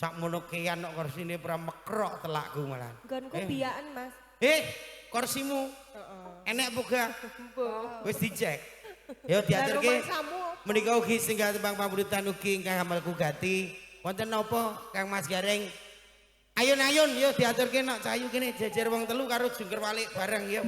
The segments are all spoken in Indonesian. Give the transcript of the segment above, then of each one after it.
sakmono kean kok korsine pra mekrok telakku malah. Nggonku biaken, Mas. Kursimu. Enek boga. Mbok. Wis dicek. Ya diaturke. Menika ugi singgah tembang pamuritan ugi ingkang amalku gati. Wonten napa Kang Mas Gareng? Ayun-ayun yo diaturke nok cahayu kene jejer wong telu karo jungker walik bareng yo.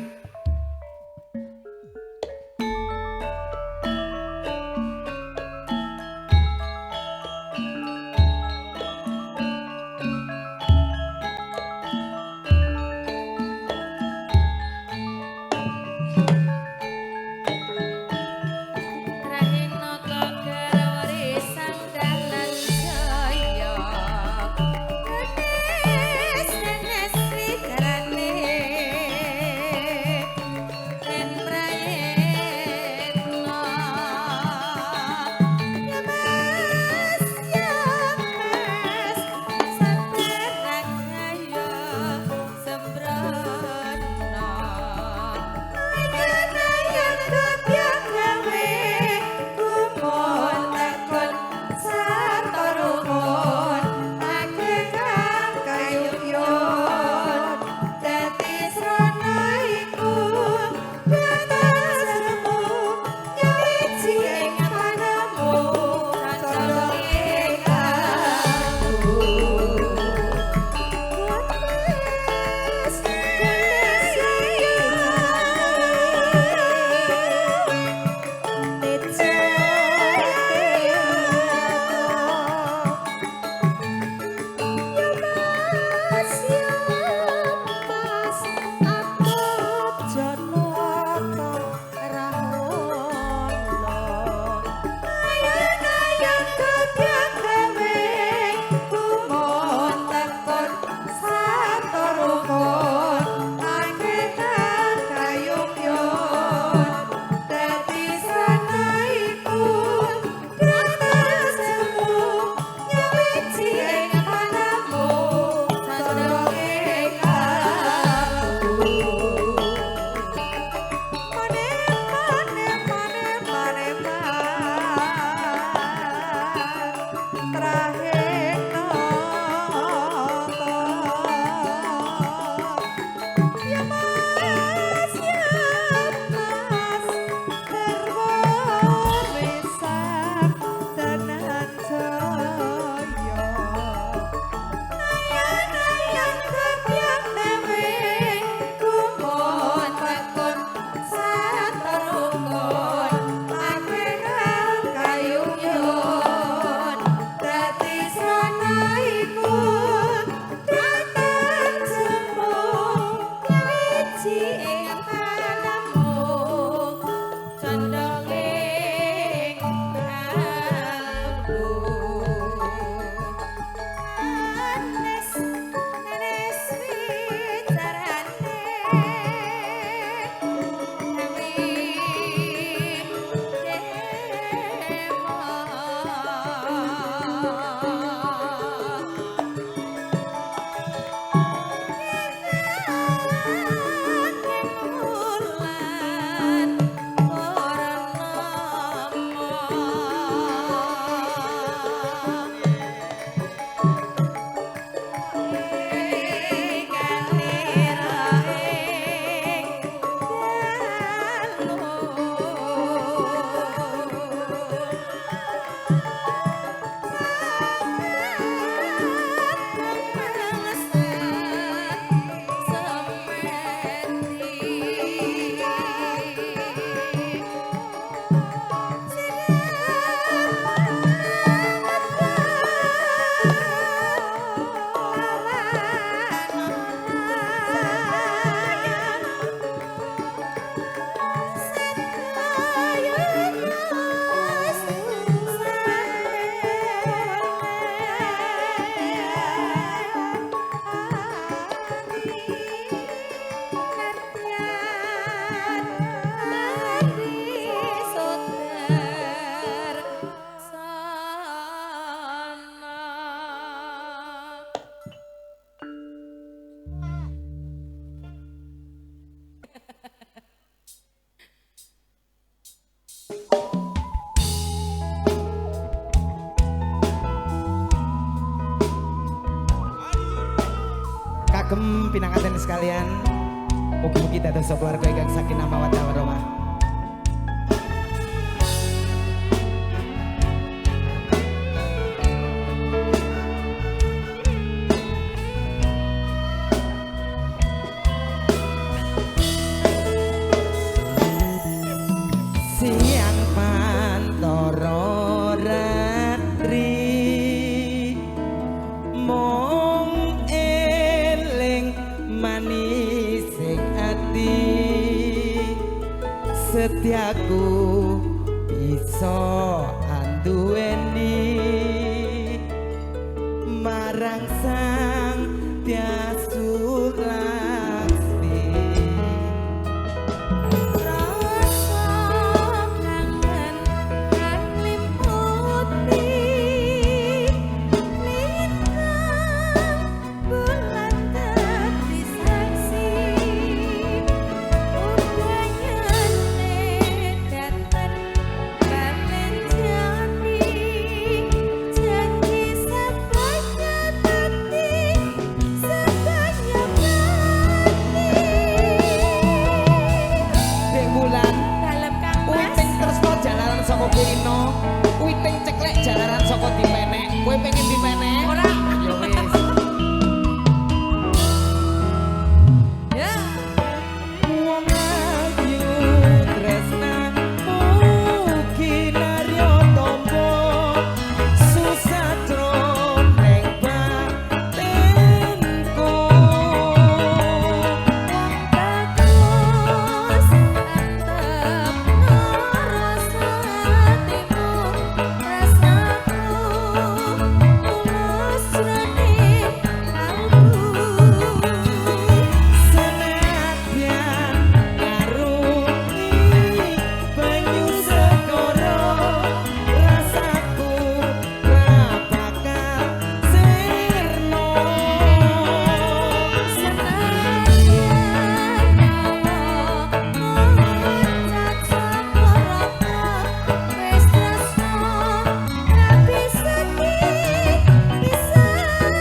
kagem pinanganten sekalian. Mugi-mugi dados keluarga ingkang sakinah mawaddah warahmah. Siang pantoro ratri mong eling manis sing ati setiaku bisa anduweni marang sang Tiasu Laksmi. Witing ceklek jalaran saka dimenek. Kowe pengen dimenek? Ora. Ya wis. Ya. Wong ayu tresna mugi naryo tombo susah neng batinku. Bagus antep ngerasa bisa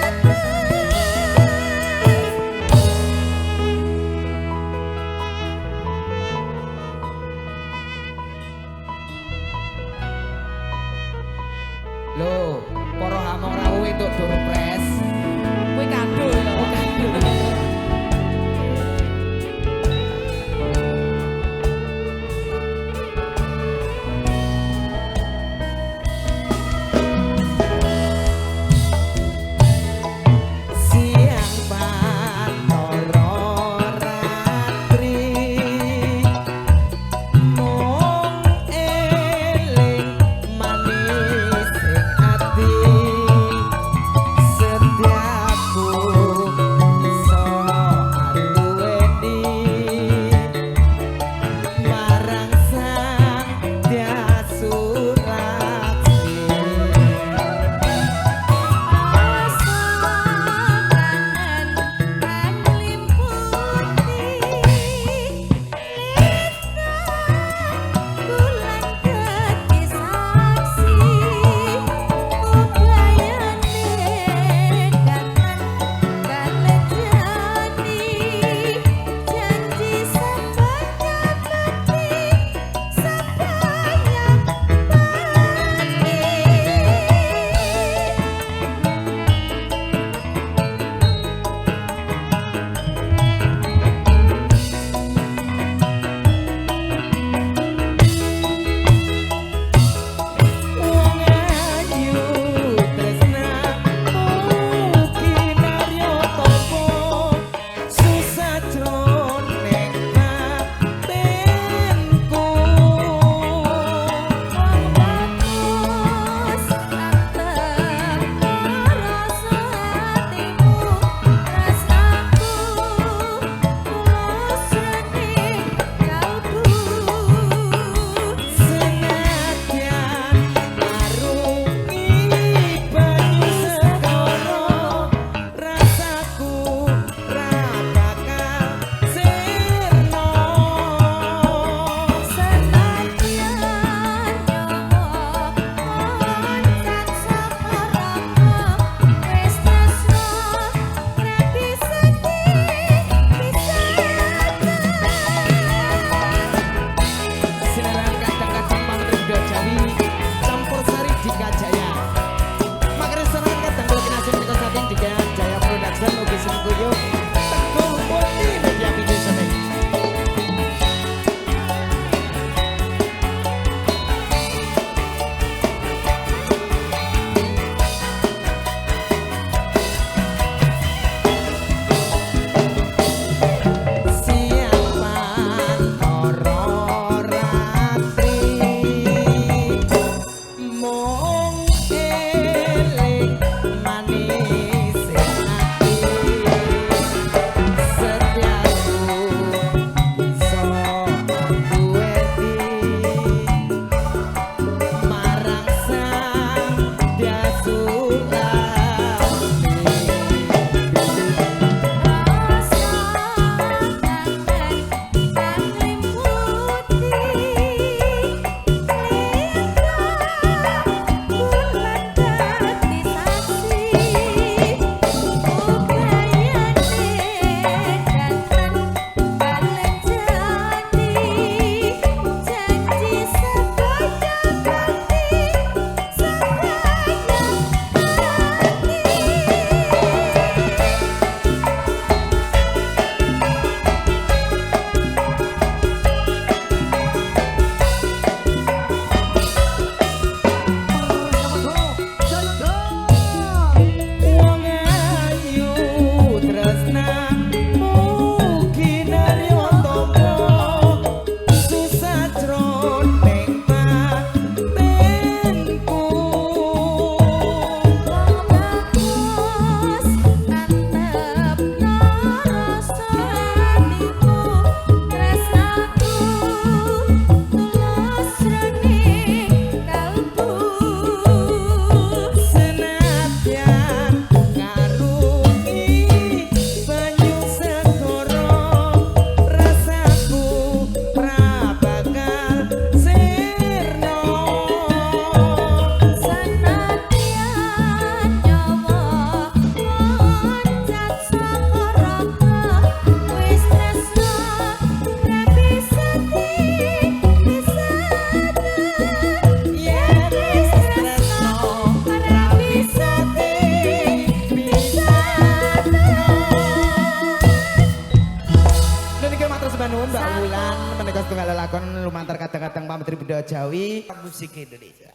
setunggal lelakon lumantar kadang-kadang pametri budaya Jawi musik Indonesia.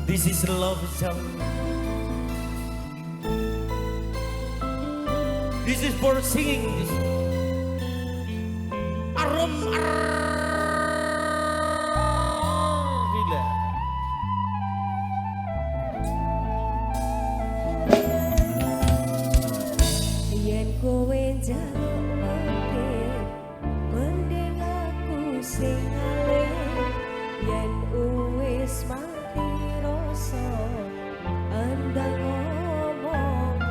This is a love song. This is for singing. This arum gila. Yen kowe njaluk mati, mending aku sing alih. Yen wis mati rasa, andang ngomong.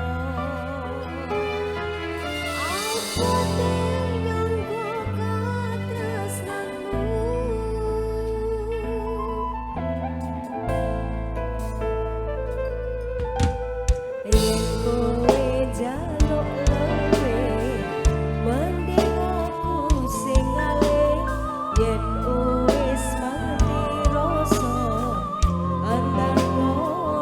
Aku nyanggo katresnanmu. Yen kowe njaluk luwih, mending aku sing alih. Yen wis mati rasa, andang ngomong.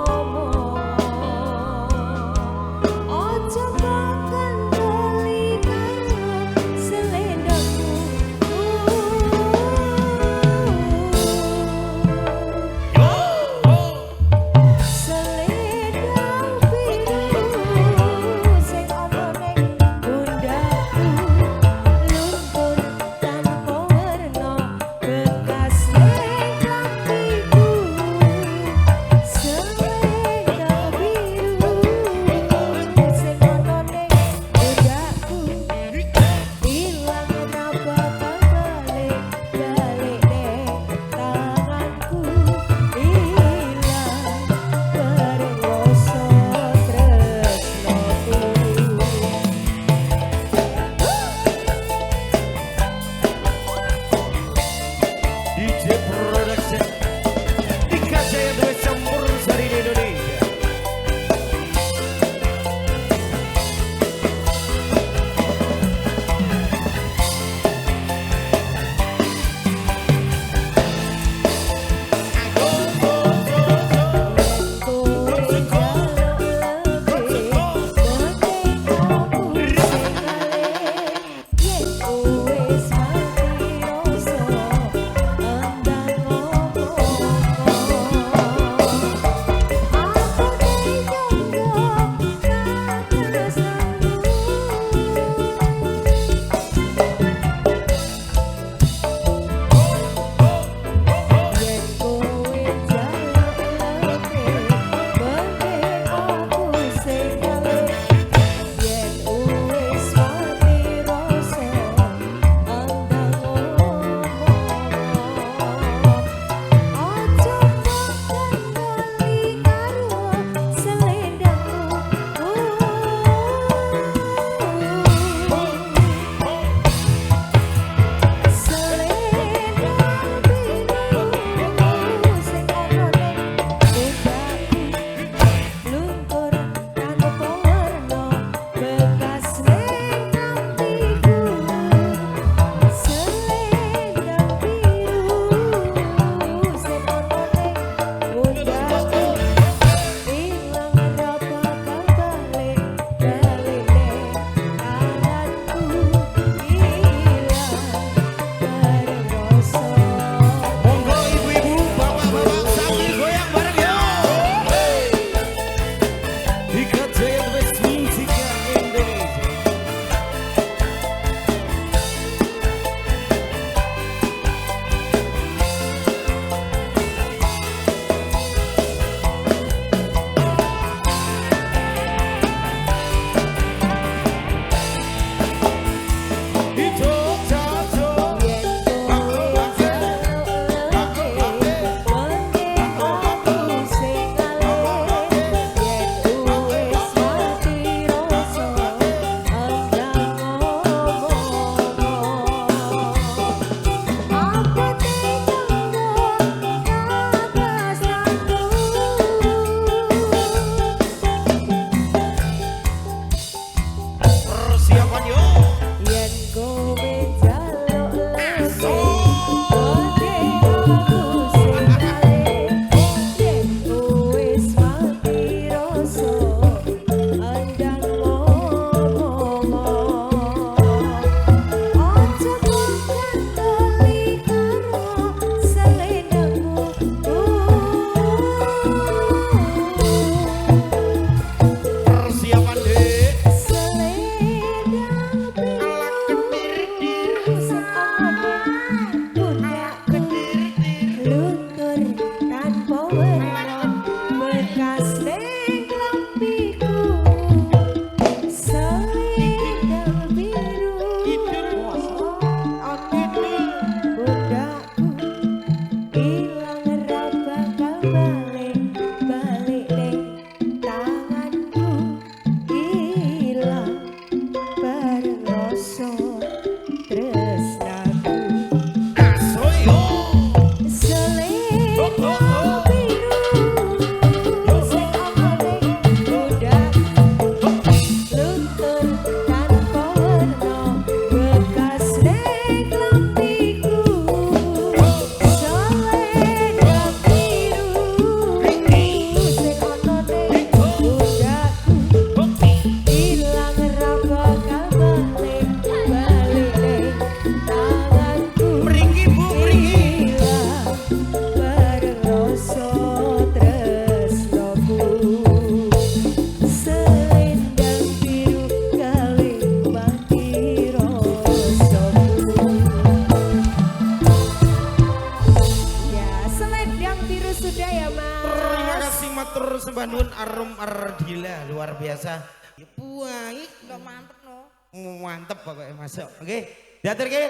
yang biru sudah ya Mas. Terima kasih matur sembah nuwun Arum Ardila luar biasa. Ya buai Udah mantep no. mantep pokoknya masuk. Oke. Diaturke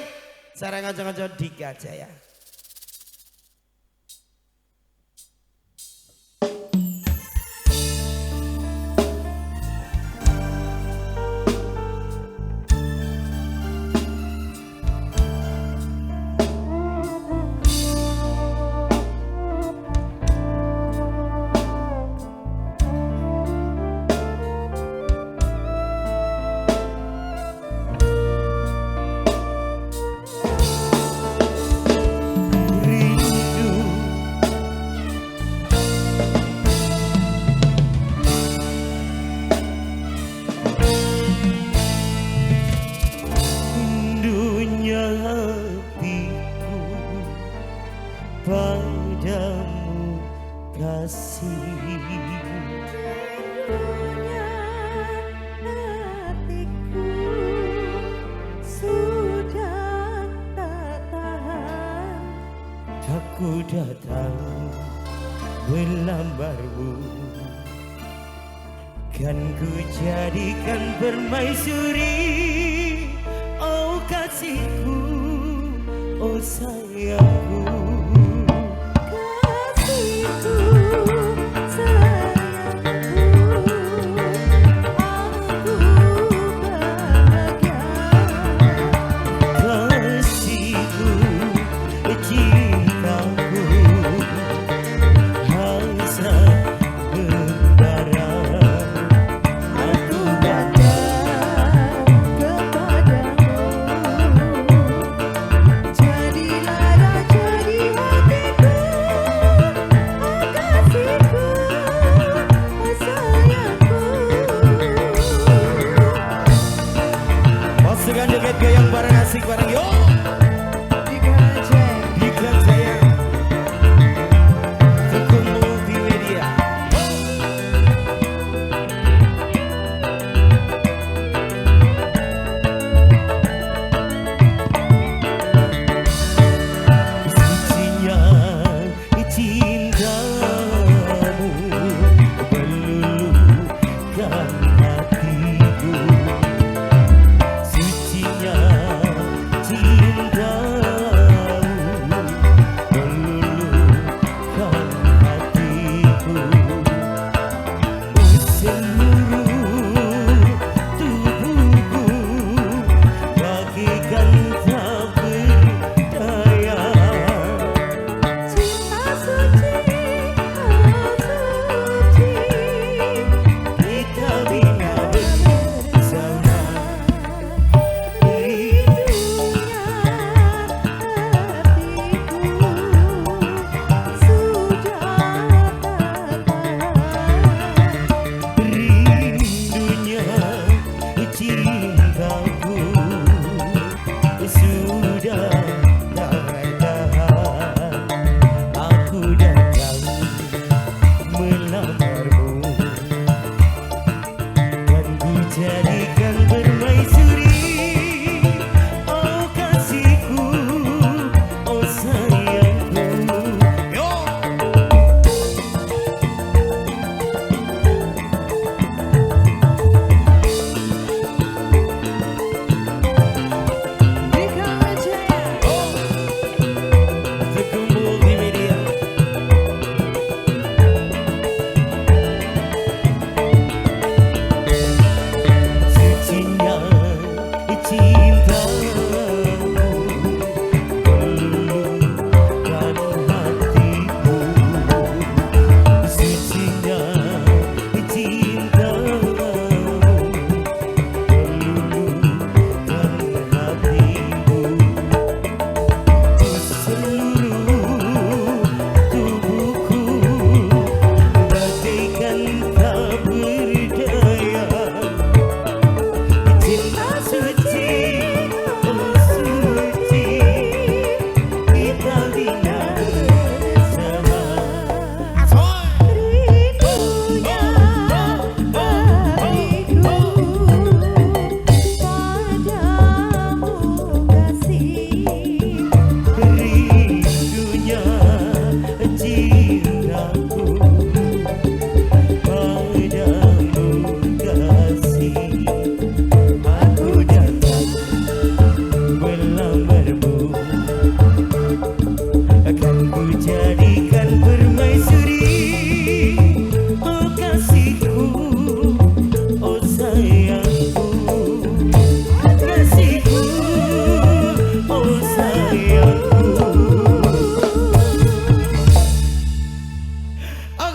sareng kanca-kanca Dika Jaya. Padamu kasih hatiku sudah tak tahan. aku datang melambarmu kan ku jadikan permaisuri oh kasihku oh sayangku. Jadilah raja di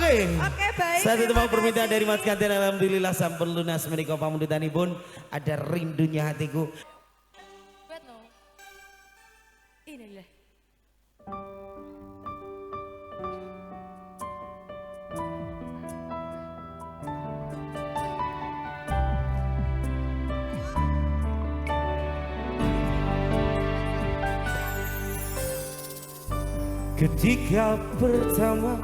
Oke, baik. Satu terima tembang permintaan kasih. dari Mas Kanten, alhamdulillah sampun lunas menika pamundutanipun. Ada rindunya hatiku. Inilah. Ketika pertama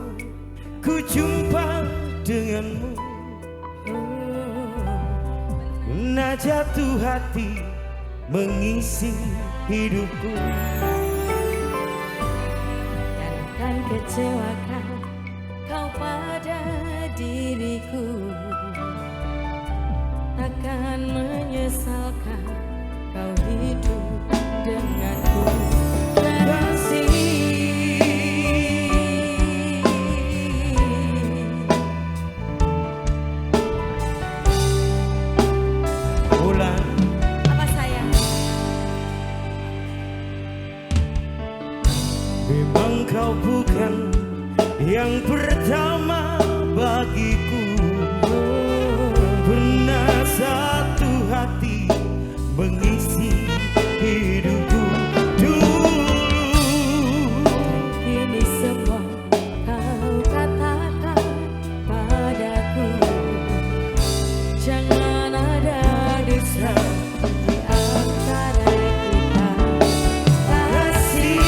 ku jumpa denganmu, nah jatuh hati mengisi hidupku. Dan akan kecewakan kau pada diriku, takkan menyesalkan kau hidup denganku. Bulan Apa sayang? memang kau bukan yang pertama bagiku. Pernah satu hati mengisi hidupku dulu. Ini semua kau katakan padaku, jangan ada dusta di antara kita. Kasih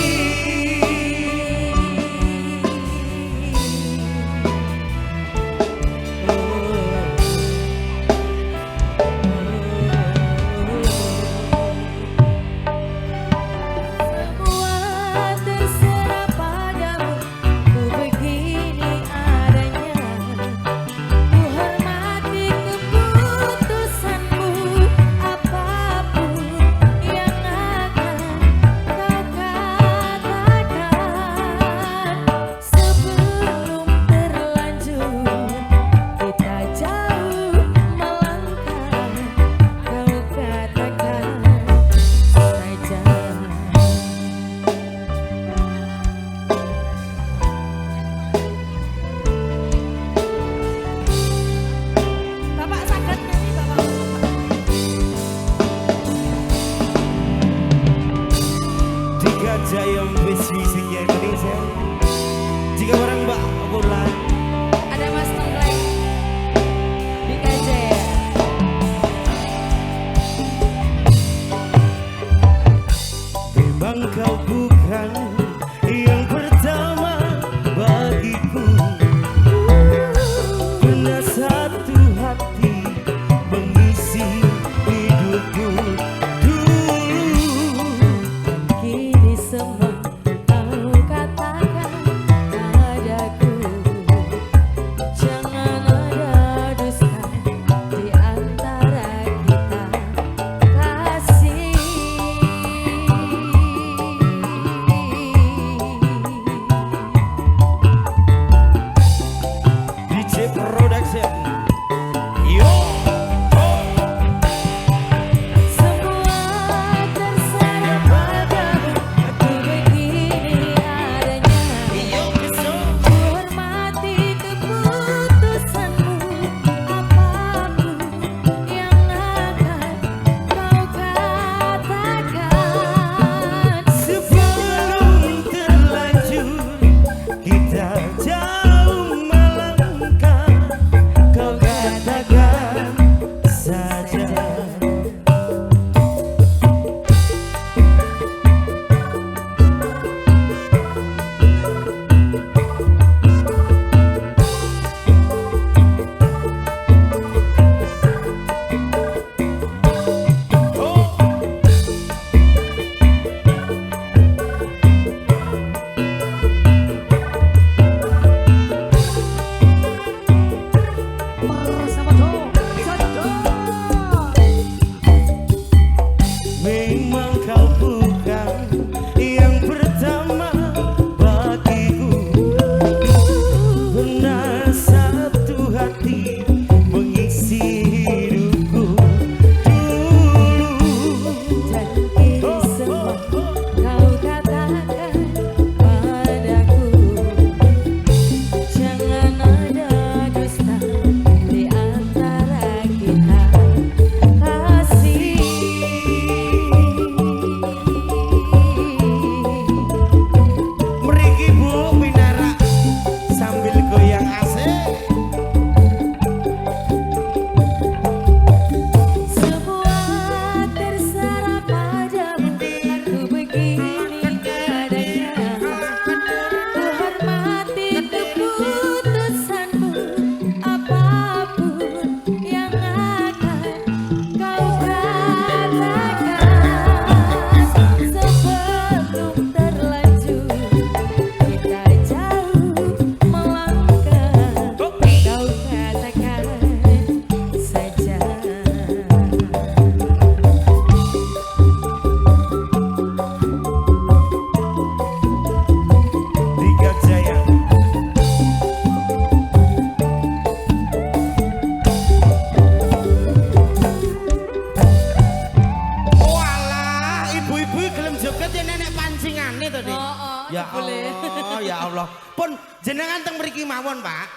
Jenengan teng mriki mawon, Pak.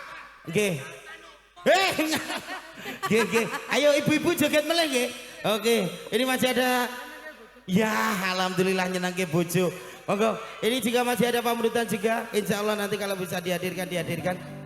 Nggih. Nggih. Ayo ibu-ibu joget meleh nggih. Oke, ini masih ada. Ya, alhamdulillah nyenangke bojo. Monggo, ini jika masih ada pamrutan juga, insya Allah nanti kalau bisa dihadirkan.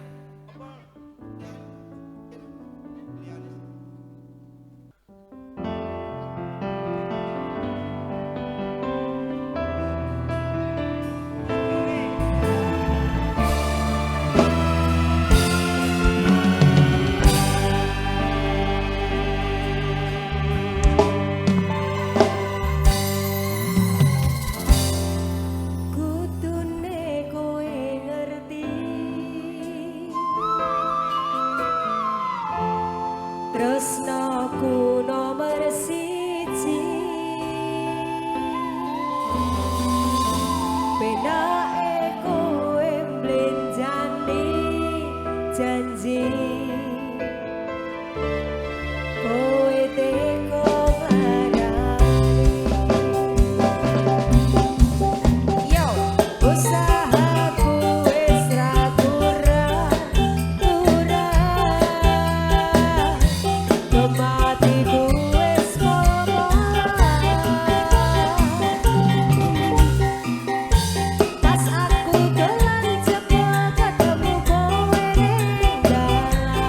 Kutune kowe ngerti tresnaku nomor siji penake kowe mblenjani janji kowe teko usahaku wis ra kurang kematiku wis pas aku dolan cepet ketemu kowe ning dalan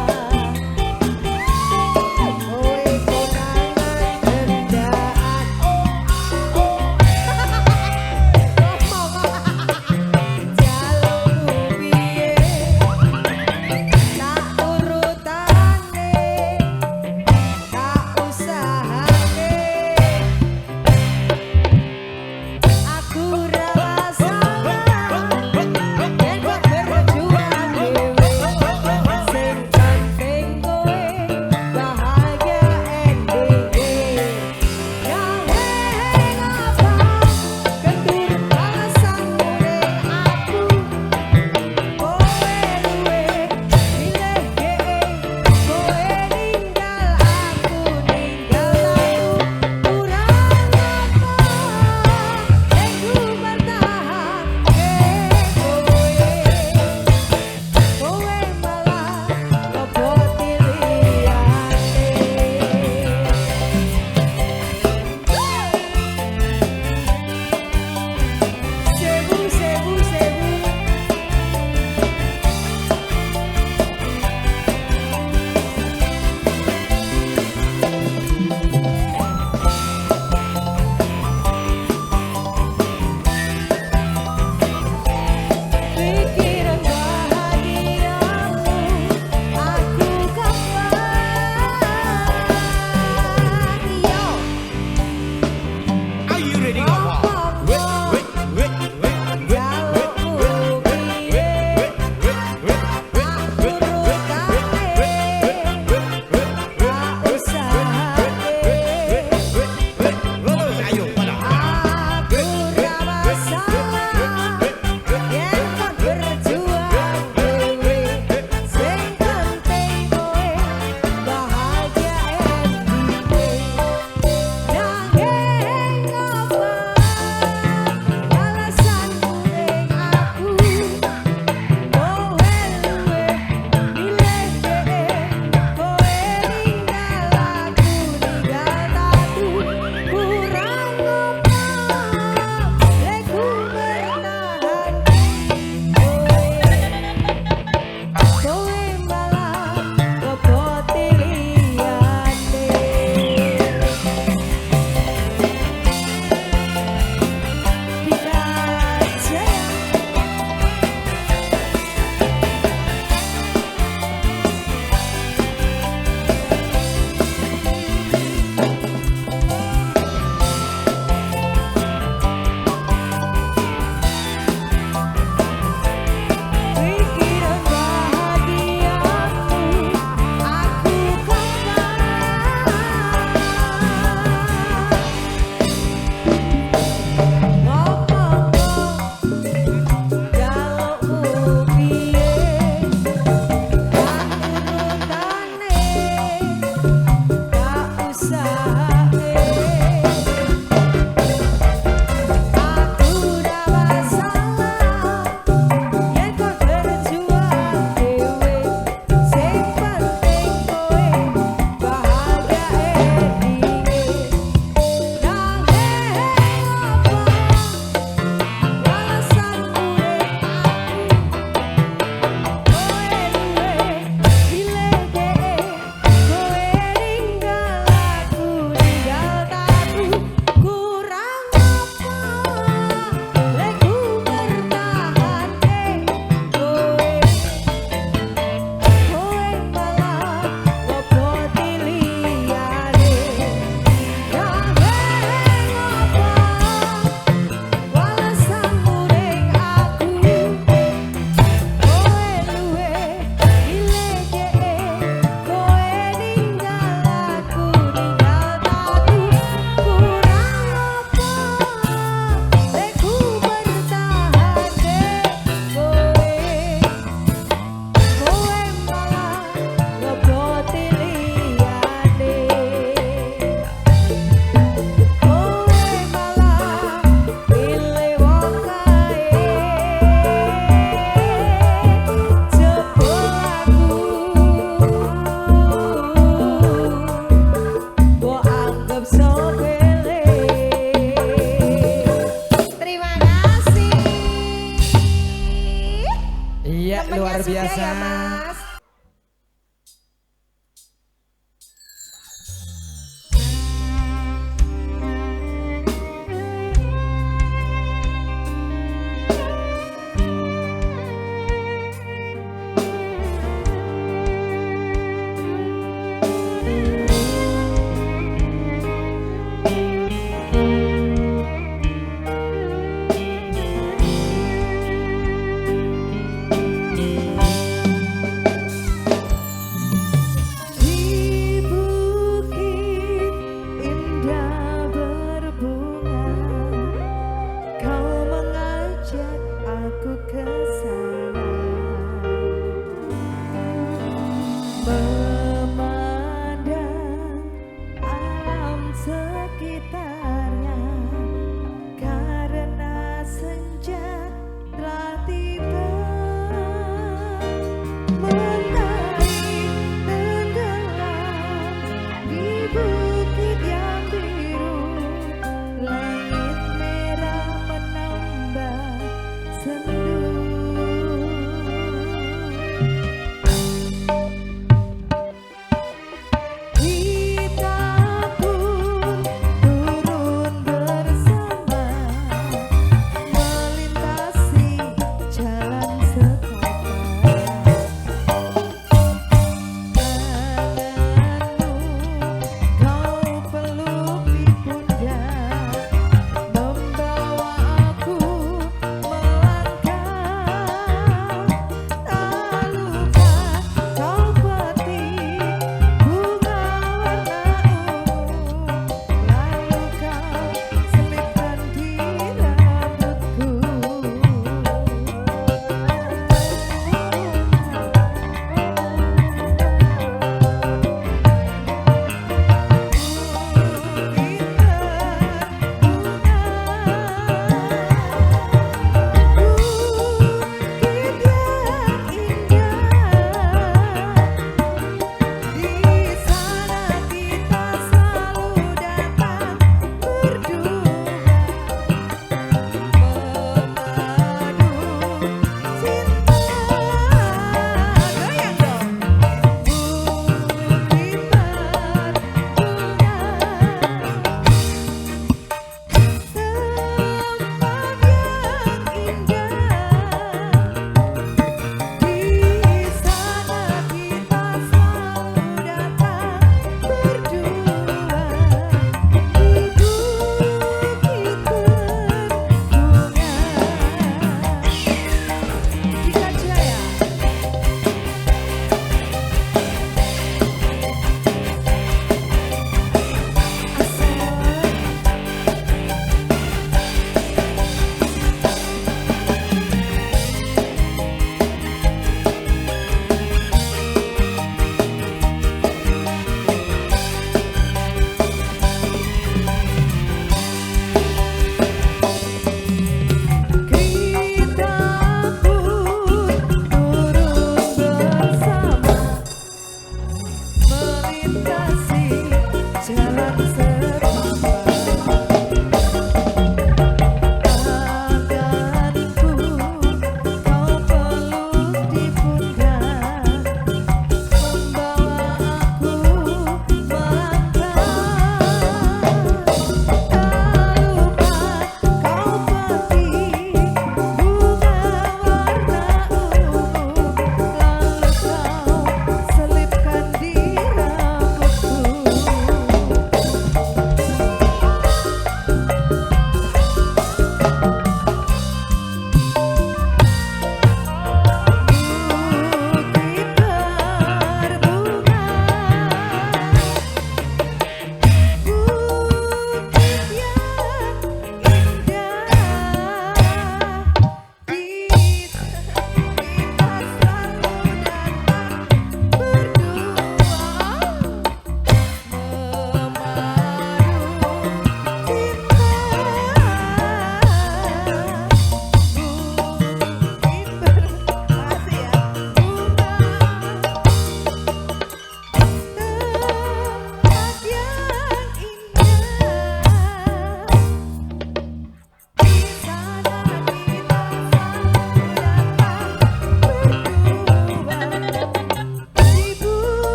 ya Mas.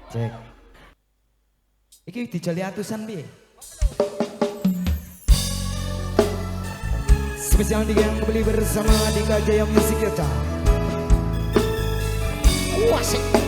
Cek. Iki dijali atusan piye? Spesial yang kembali bersama Dika Jaya Music Yota. Wasik.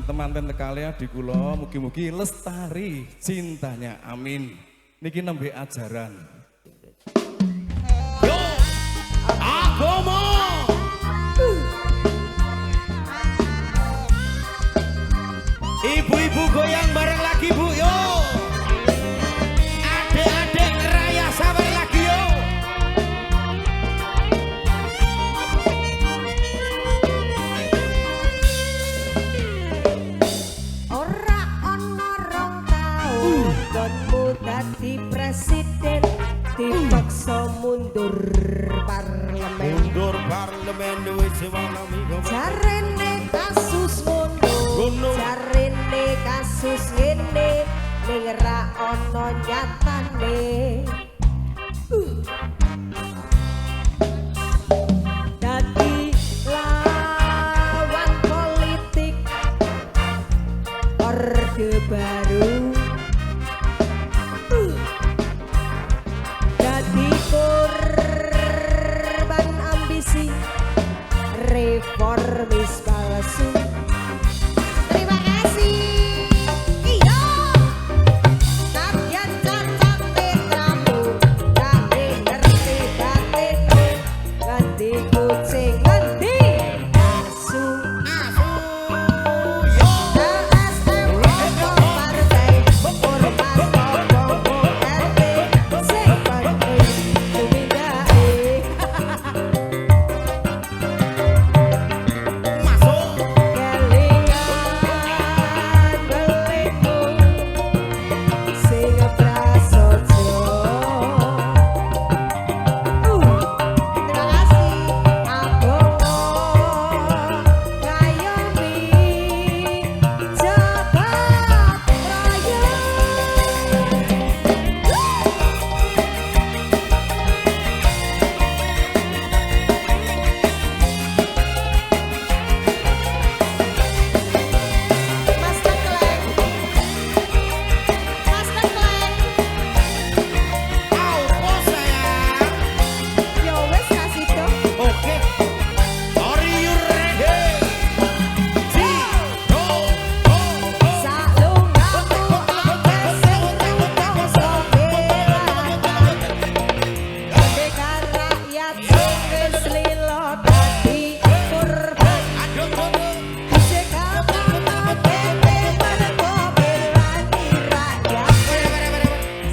temanten tekalnya di kula mugi-mugi lestari cintanya amin niki nembe ajaran Yo Agomo Ibu-ibu goyang bareng lagi bu yo Adik-adik raya sabar lagi yo Ora ana rong taun konmu dadi presiden dipaksa mundur parlemen. Mundur parlemen wis ana minggu Jarene kasus ngono, jarene kasus ngene ning ra ana nyatane. Dadi lawan politik Orde Baru Dadi korban ambisi reformis palsu. Terima kasih. Iya. Sampeyan cacat tetramu, kangge ngerti batinku, nganti kucing nganti asu. ASM Opo Partai, Ormas Opo RT, sing penting tumindake. Kelingan belengmu sing prasaja. Terima kasih. Agomo ngayomi jagat raya. Mas Tekleng, Mas Tekleng, Apa sayang yo wes kasih dong. Oke Are you ready Si Go Go Go Salungamu akeh sing rumangsa belakan. Kedekan rakyat sing wis lila dadi korban. Isih kamane mergo belani rakyat.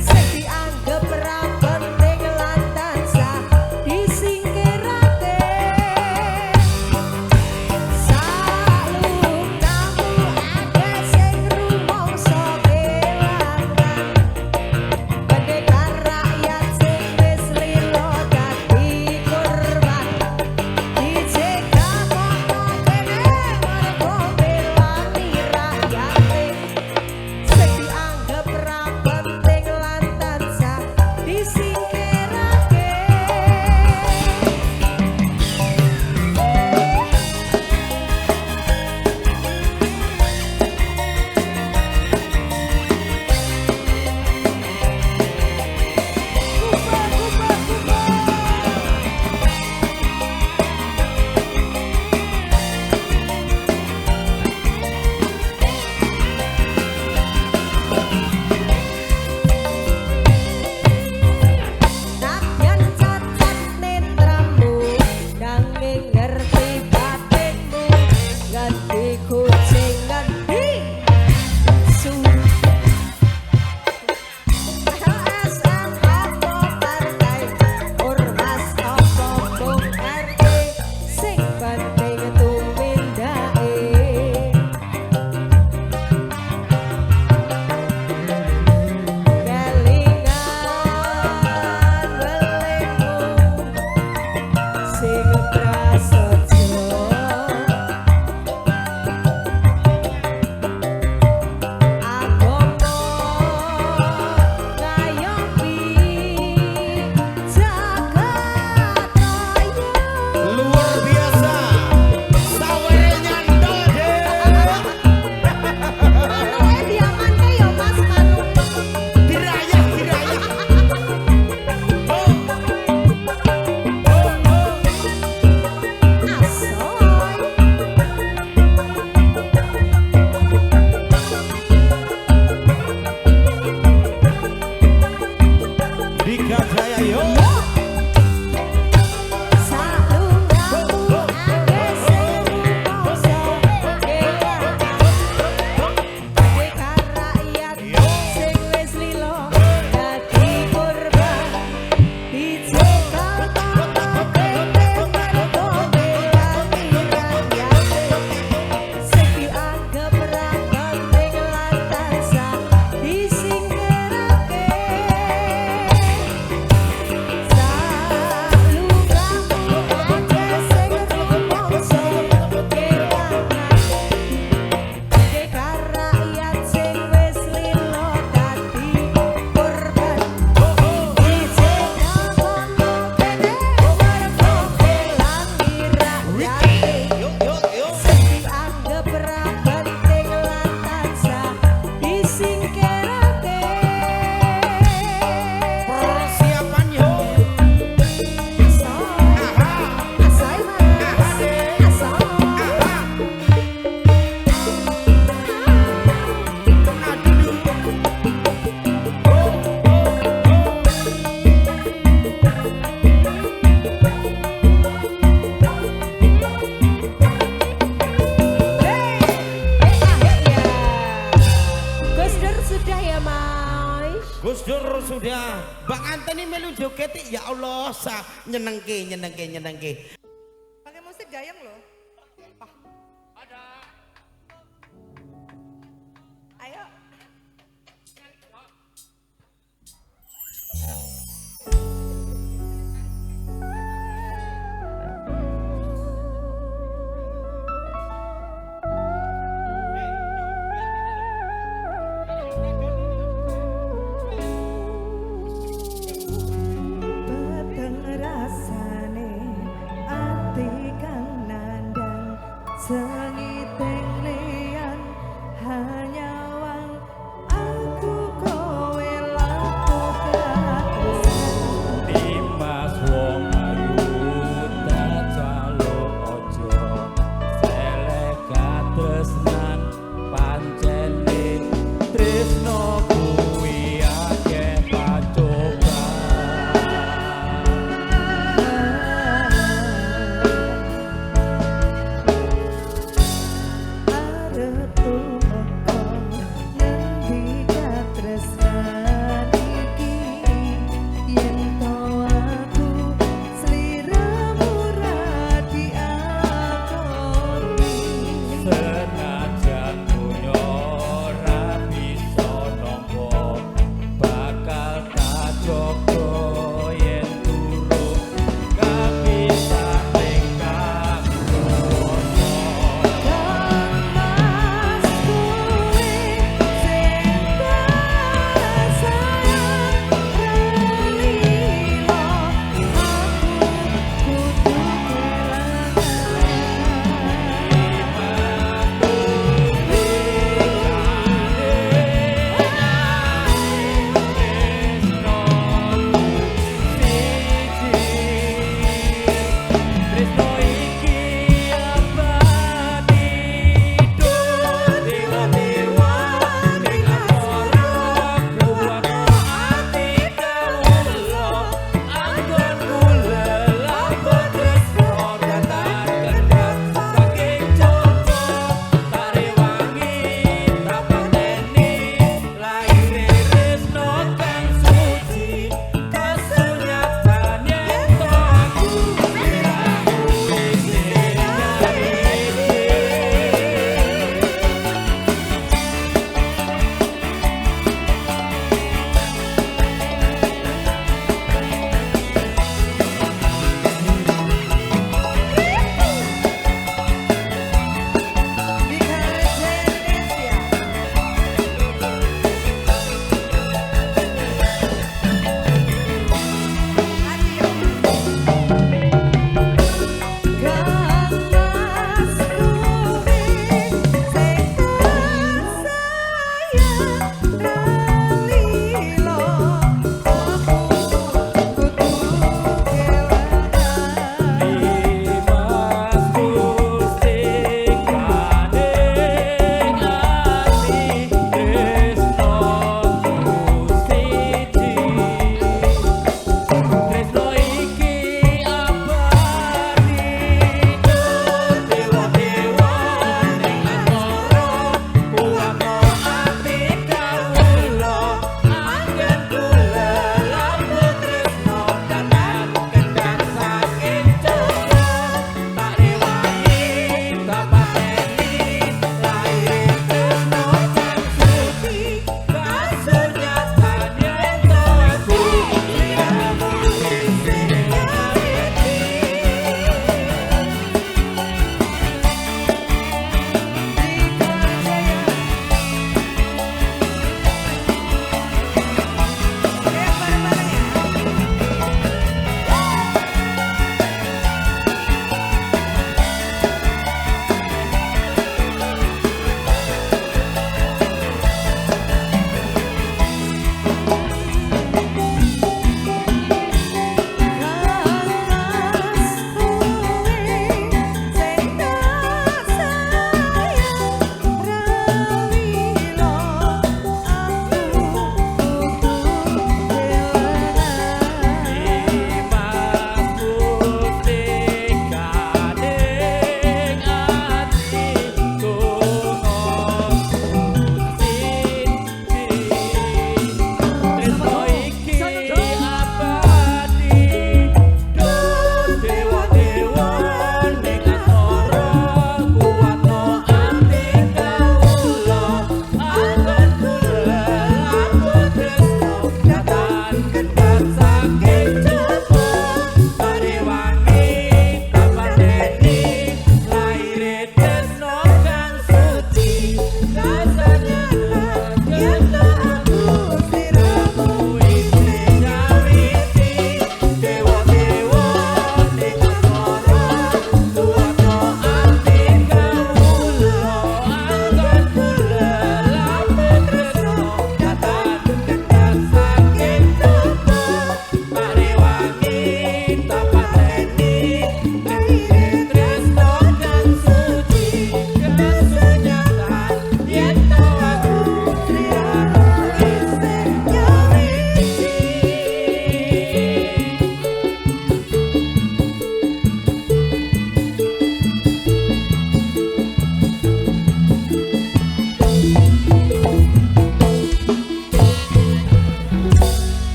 Sing dianggep ra penting lan tansah disingkirake. Salungamu akeh sing rumangsa belakan. Kedekan rakyat sing wis lila dadi korban. Dicegat ana kene mergo belani rakyate. Sing dianggep ra penting lan tansah disingkirake. Sampeyan cacat netramu, nanging ngerti batinmu, nganti kucing nganti asu. LSM Opo Partai, Ormas Opo Bung RT, sing penting tumindake. Kelingan belengmu sing prasaja. Agomo ngayomi jagat raya. Luar biasa Sawere nyandol deh Manuke diamanke ya Mas Manu. Dirayah Anteni melu joget ya Allah nyenengke. Pakai musik gayeng loh. Ayo. Peteng rasane ati kang nandang sengiteng liyan hanya wang aku kowe lakukan Dimas wong ayu tak jaluk ojo selek katresnan pancene tresno kuwi akeh pacoba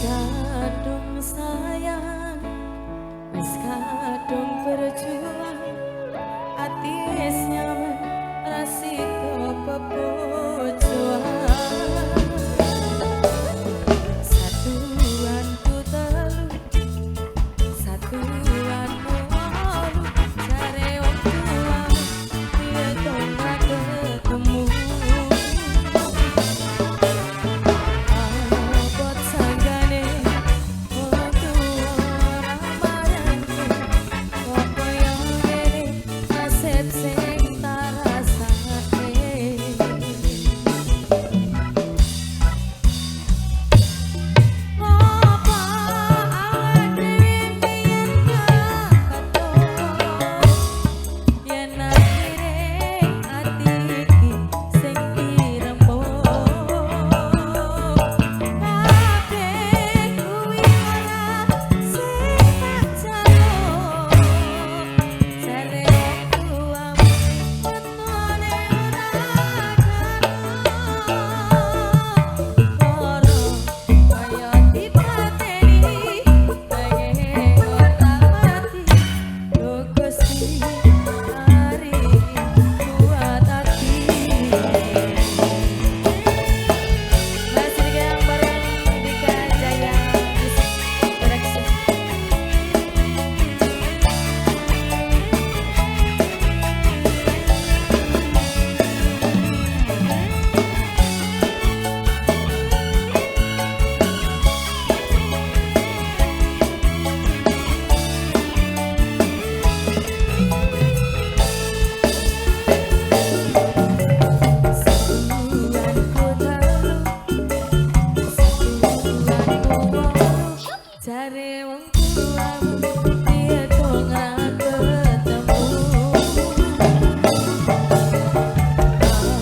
Kadung sayang, wis kadung berjuang, ati wis nyaman, rasiko pepujuan. Satuanku telu, satuanmu walu, cari wong tuamu, dia dong gak ketemu. Abot sanggane wong tuwa ora marani, apa yang ngene nasib sing tak rasake. Apa awak dhewe mbiyen gak ketok, yen akhire ati iki sing dirembuk. Kabeh kuwi ora sing tak jaluk, jare tuamu wetone ora karo. Kaya dipateni pengen ora mati, lho Gusti hari kuat hati. Masih yang bareng Dika Jaya Musik Production. Satuanku telu, satuanmu walu, jare wong tuamu, dia dong gak ketemu.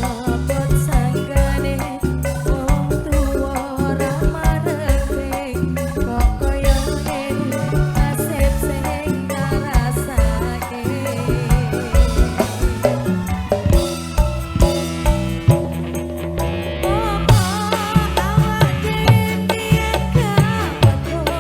Abot sanggane wong tuwa ora marani, kok kaya ngene nasib sing tak rasake. Apa awak dhewe mbiyen gak ketok,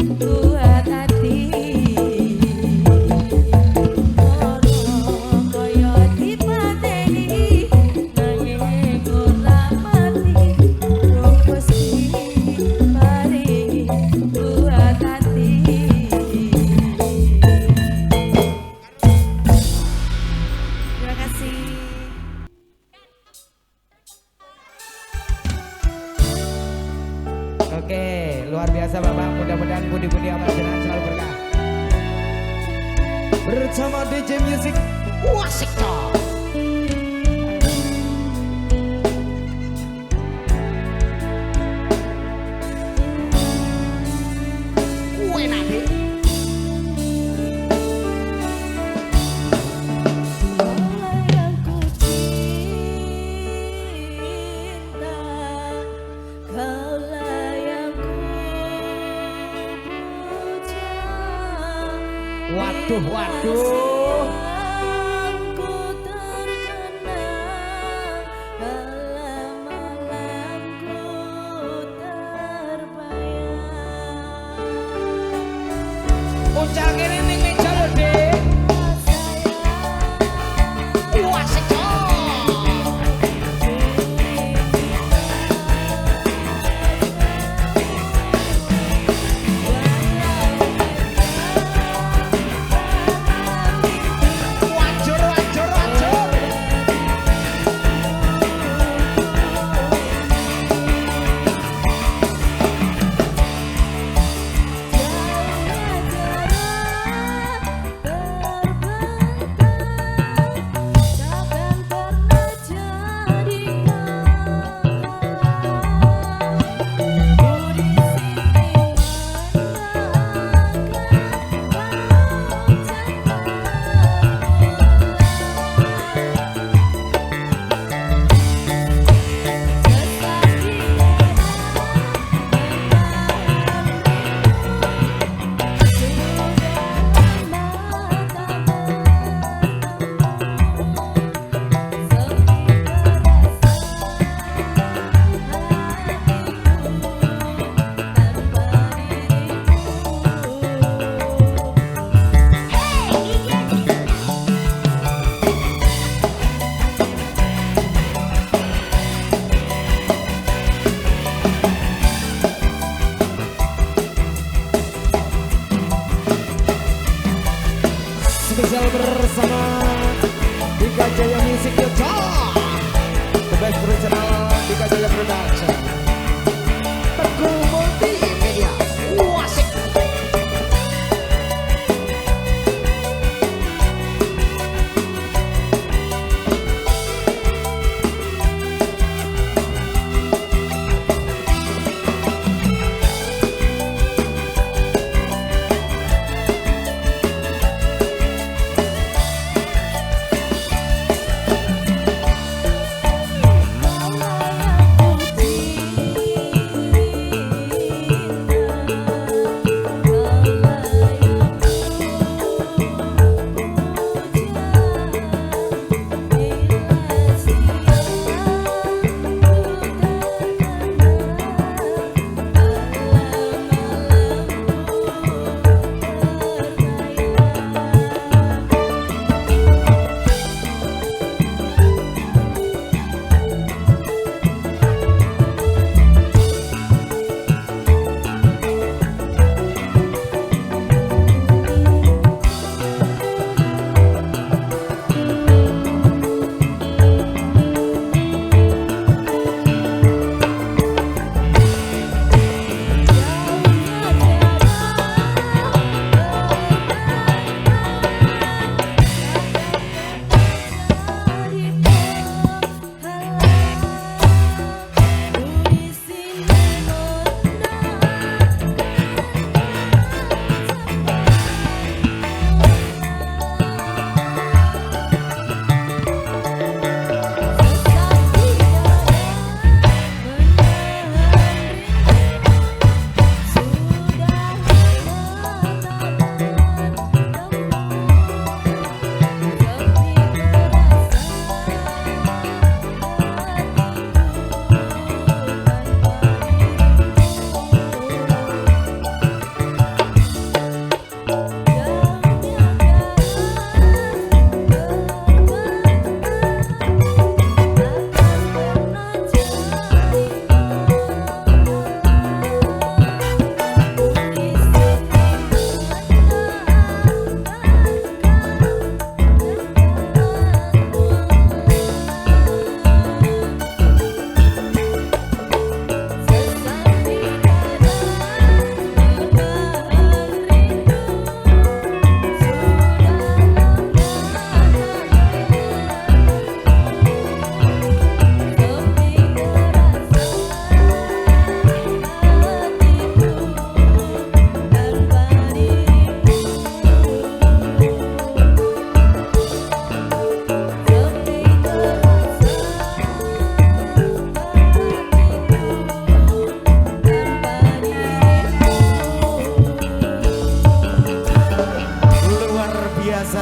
buat hati. Orang kaya dipateni nanging ora mati. Wong mesti paringi buat hati. Terima kasih. Oke, luar biasa Bapak. Mudah-mudahan budi-budi amal jenengan selalu berkah. Bersama DJ Music Wasik Talk. Enak deh. Kaulah yang ku cinta, kaulah yang ku puja. Waduh, waduh. Ku terkenang, kala malamku terbayang. Ucal kene ning meja lho, Dik. Wasik Talk. Wajur, wajur, wajur. Takkan pernah jadi ku di Spesial bersama Dika Jaya Music Yoga, The Best Original Dika Jaya Production, Teguh Multimedia, Wasik.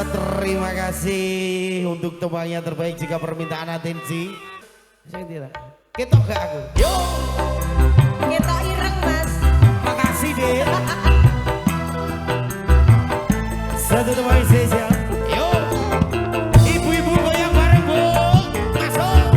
terima kasih untuk tembangnya terbaik jika permintaan atensi. Saya tidak. Ketok gak aku? Yo. Kita ireng mas. Makasih deh. Satu tembang spesial. Yo. Ibu-ibu goyang bareng bu. Masuk.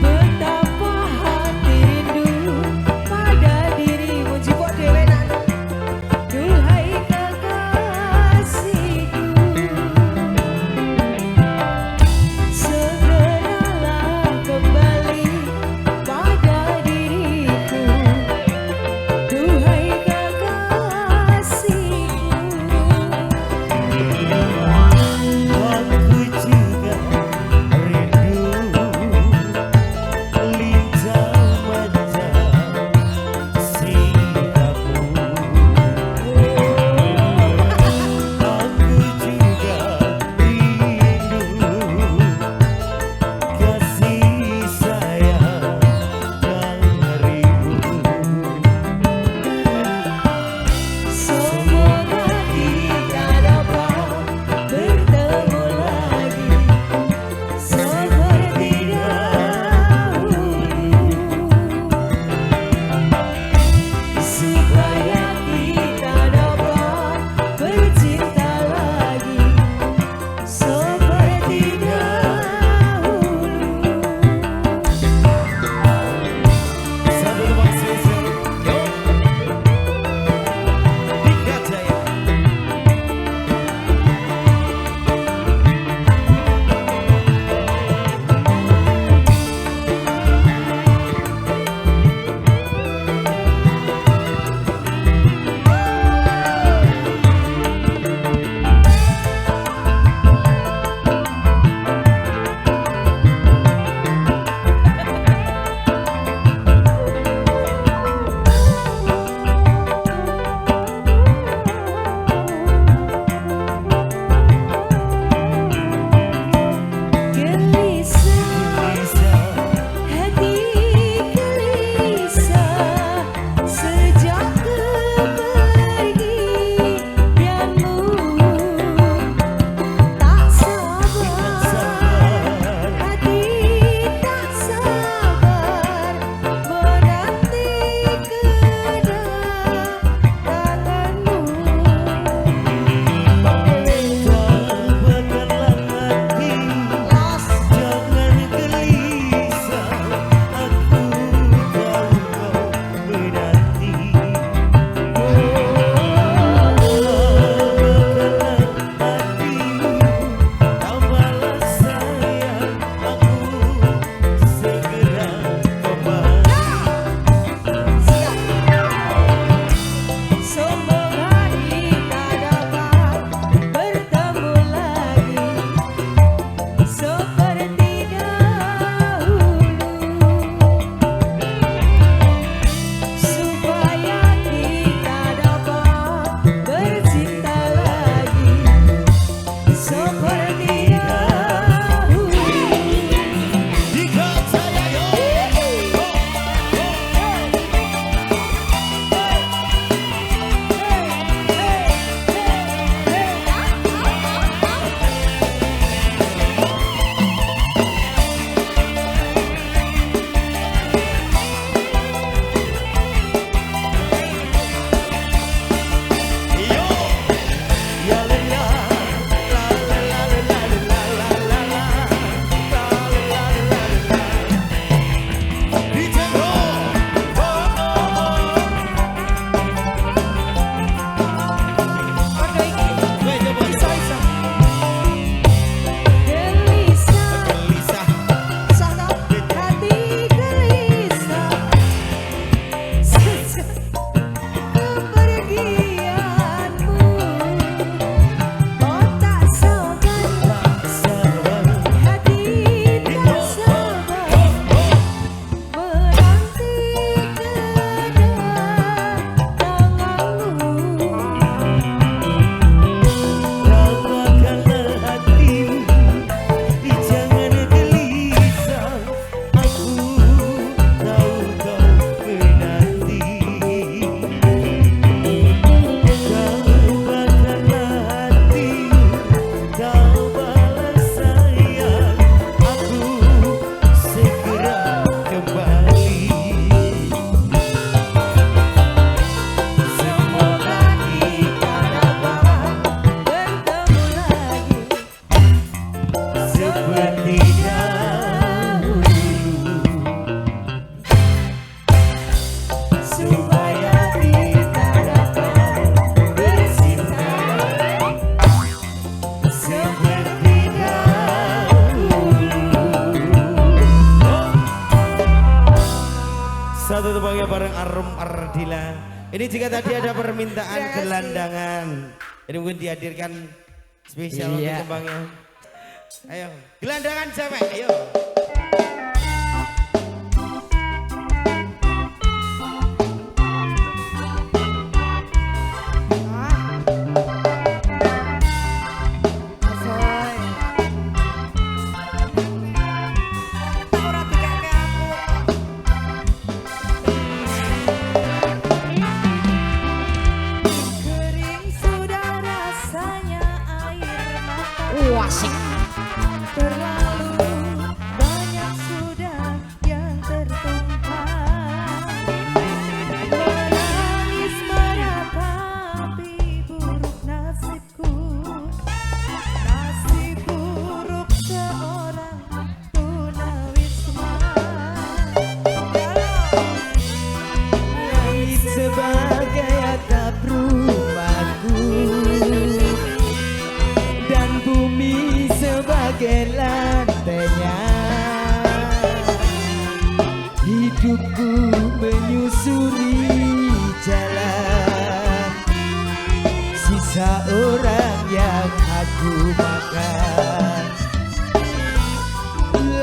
Betapa hati rindu pada dirimu. Jipuk Satu tembangnya bareng Arum Ardila. Ini jika tadi ada permintaan Terima kasih. gelandangan, ini mungkin dihadirkan spesial untuk tembangnya. Ayo, gelandangan cewek, ayo. Kering sudah rasanya air mata. Wasik. Terlalu banyak sudah yang tertumpah. Menangis meratapi buruk nasibku. Nasib buruk seorang tunawisma. Langit sebagai atap rumahku dan bumi sebagai lantainya. Hidupku menyusuri jalan sisa orang yang aku makan.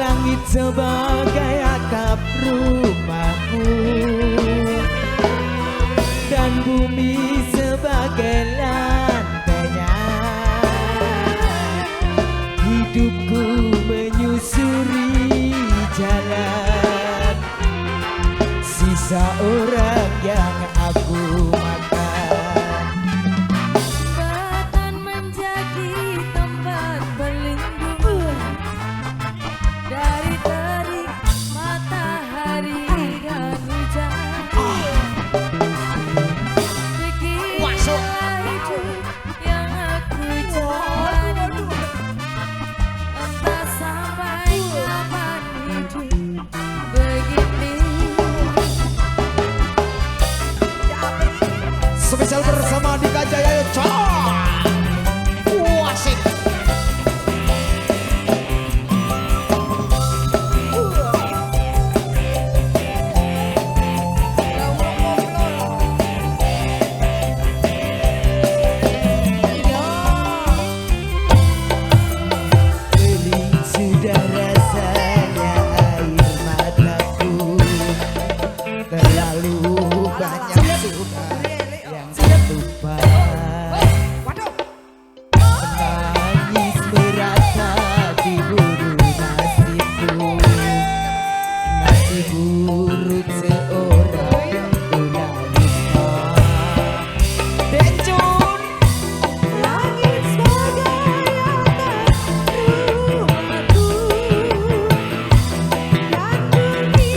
Langit sebagai atap rumahku dan bumi sebagai lantainya. Hidupku menyusuri jalan sisa orang yang aku makan. Bahkan menjadi tempat berlindung dari terik matahari dan hujan. Beginilah hidup yang aku jalani. Entah sampai kapan hidup begini. Spesial bersama Dika Jaya Wasik. Kering sudah rasanya air mataku. Terlalu banyak sudah yang tertumpah. Menangis meratapi buruk nasibku. Nasib buruk seorang tunawisma. Denjun. Langit sebagai atap rumahku dan bumi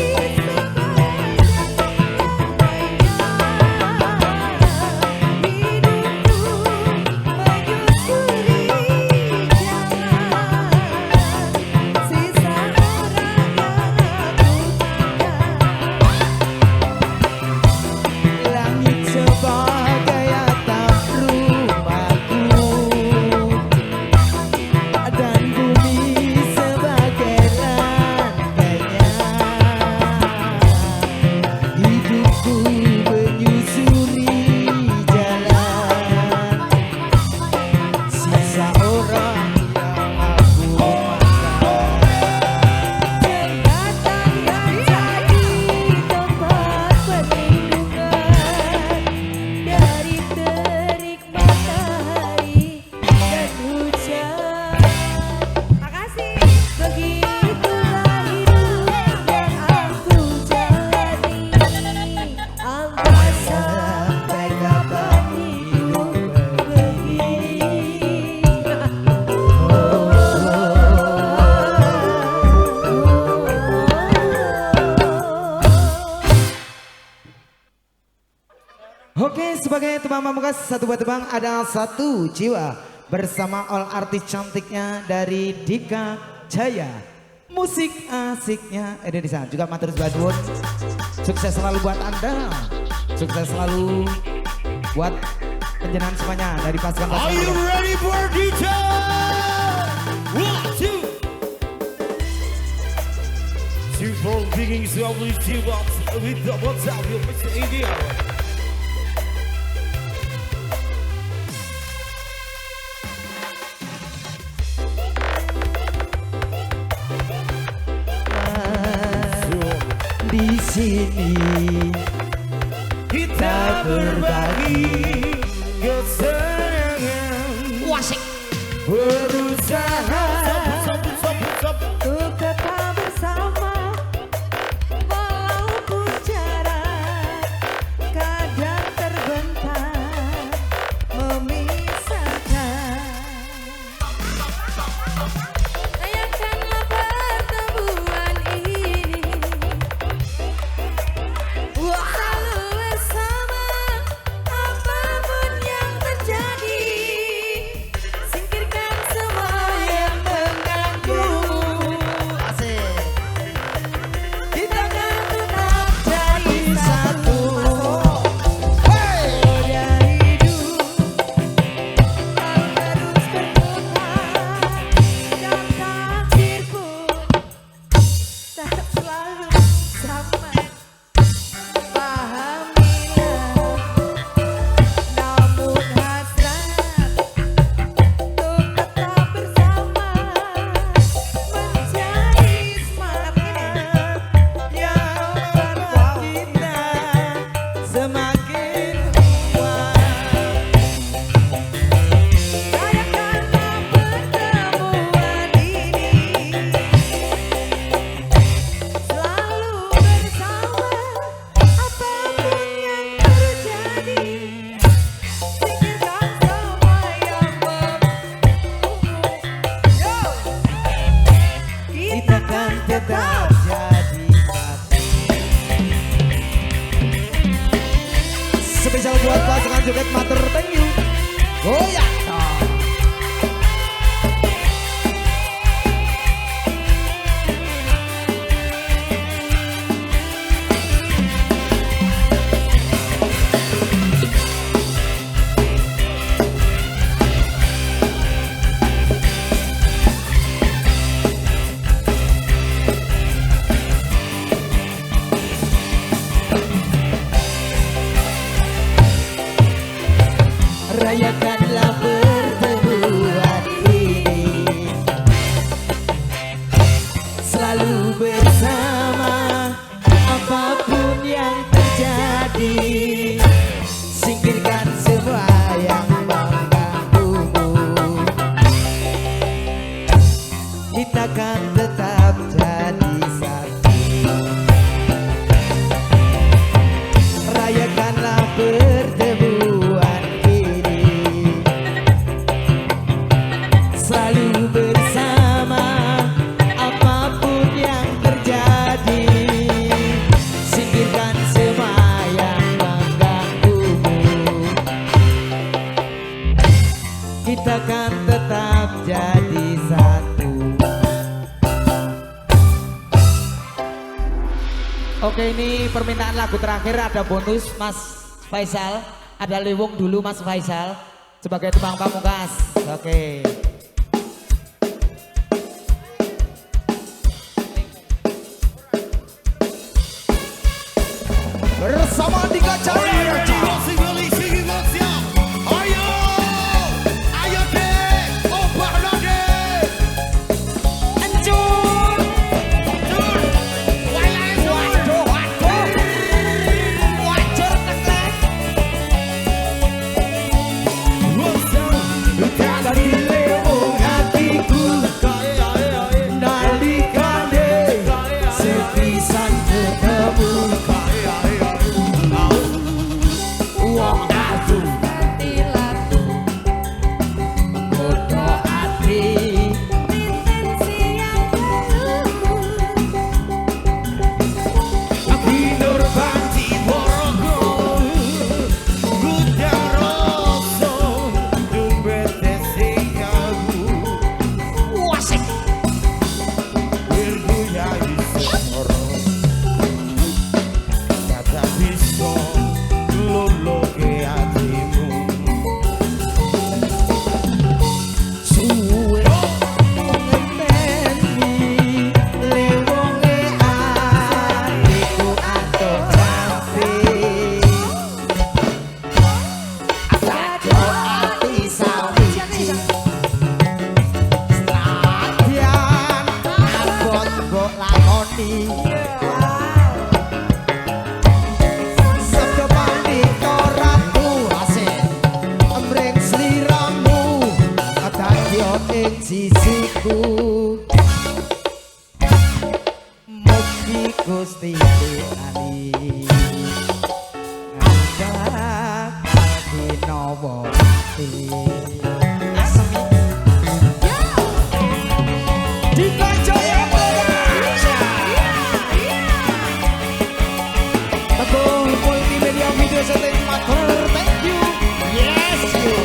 sebagai lantainya. Hidupku menyusuri jalan sisa orang yang aku makan. Jembatan yang jadi tempat perlindungan dari terik matahari dan hujan. Makasih. Begitulah hidup yang aku jalani. Entah sampai kapan hidup begini. Oke, sebagai tebang pamungkas satu buah tebang ada satu jiwa bersama all artis cantiknya dari Dika Jaya. Musik asiknya ada di sana juga matur nuwun. Sukses selalu buat Anda. Sukses selalu buat penjenengan semuanya dari pasukan Are you ready for DJ? 1, 2. 2 for digging, so please 2 box. We double tap you, Mr. India. Di sini Kita berbagi kesenangan. Wasik. Berusaha. Untuk tetap bersama walaupun jarak kadang terbentang memisahkan. Rayakanlah pertemuan ini selalu bersama apapun yang terjadi. Singkirkan semua yang mengganggu. Kita akan tetap jadi satu. Roda hidup terus berputar dan takdir pun tak selalu sama. Pahamilah, namun hasrat untuk tetap bersama menjadi semangat yang membuat kita semakin kuat. Rayakanlah pertemuan ini selalu bersama apapun yang terjadi. Singkirkan semua yang Kita kan tetap jadi satu. Spesial buat pasangan joget mater, thank you. Goyang. Rayakanlah pertemuan ini selalu bersama apapun yang terjadi. Singkirkan semua yang mengganggumu. Kita kan tetap jadi satu. Rayakanlah pertemuan ini selalu bersama apapun yang terjadi. Singkirkan semua yang mengganggumu. Kita kan tetap jadi satu. Oke, ini permintaan lagu terakhir, ada bonus Mas Faisal. Ada liwung dulu Mas Faisal sebagai tembang pamungkas. Oke. Bersama Dika Jaya. sisiku. Mugi Gusti Ali ngajak dinawa Dika Jaya Teguh Multimedia Video Setting Maker, thank you. Yes you.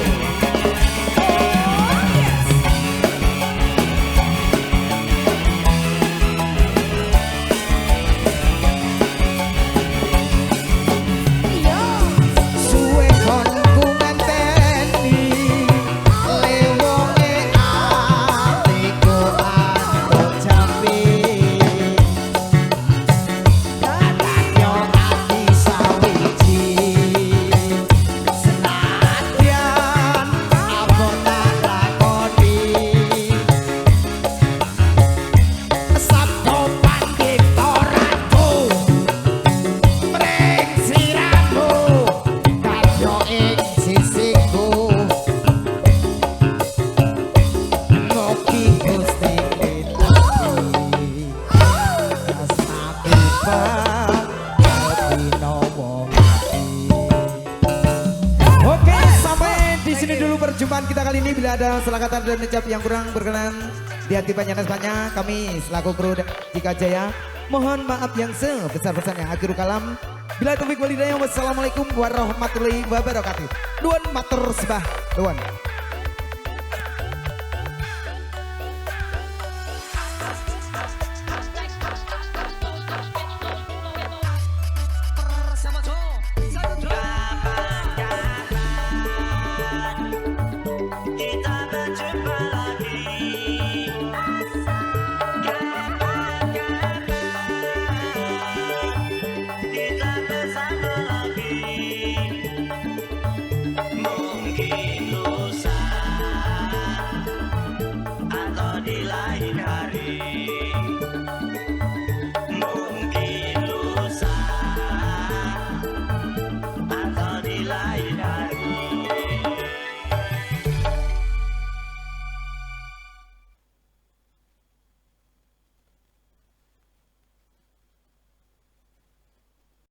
Suwe kon ku ngenteni lewonge atiku antuk jambi. Yo ati sawiji senadyan abot tak lakoni sabdo pandhita ratu mring siramu kadya ing sisiku mugi Gusti nglindungi asmaku Oke, sampai di sini dulu perjumpaan kita kali ini. Bila ada salah kata dan ucap yang kurang berkenan di hati banyak kami selaku kru Dika Jaya mohon maaf yang sebesar-besarnya. Akhirul kalam, bila taufik walhidayah, wassalamualaikum warahmatullahi wabarakatuh. Nuwun matur sembah nuwun.